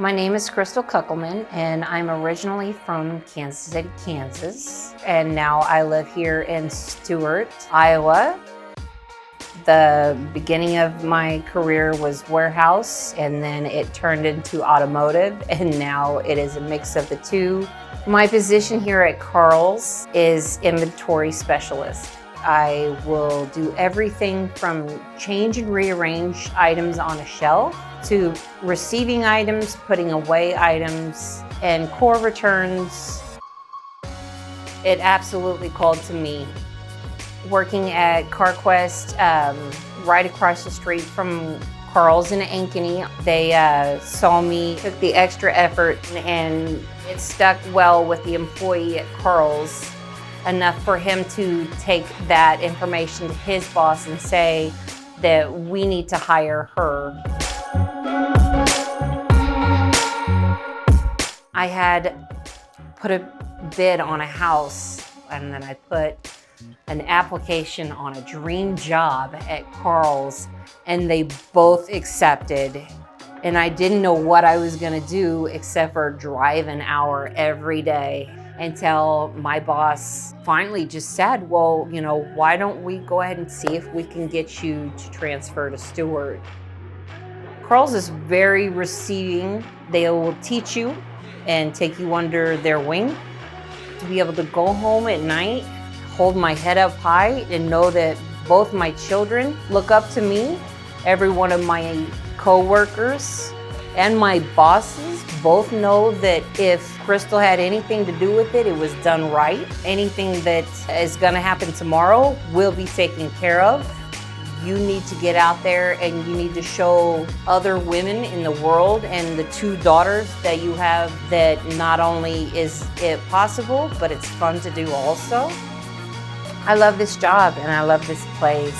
My name is Kuckelman, and I'm originally from Kansas City, Kansas, and now I live here in Stuart, Iowa. The beginning of my career was warehouse, and then it turned into automotive, and now it is a mix of the two. My position here at Karl's is inventory specialist. I will do everything from change and rearrange items on a shelf to receiving items, putting away items, and core returns. It absolutely called to me. Working at CarQuest, right across the street from Karl's in Ankeny, they saw me, took the extra effort, and it stuck well with the employee at Karl's enough for him to take that information to his boss and say that we need to hire her. I had put a bid on a house, and then I put an application on a dream job at Karl's, and they both accepted. And I didn't know what I was gonna do except for drive an hour every day until my boss finally just said, well, why don't we go ahead and see if we can get you to transfer to Stuart. Karl's is very receiving. They will teach you and take you under their wing. To be able to go home at night, hold my head up high, and know that both my children look up to me. Every one of my co-workers and my bosses both know that if Crystal had anything to do with it, it was done right. Anything that is gonna happen tomorrow will be taken care of. You need to get out there and you need to show other women in the world and the two daughters that you have that not only is it possible, but it's fun to do also. I love this job and I love this place.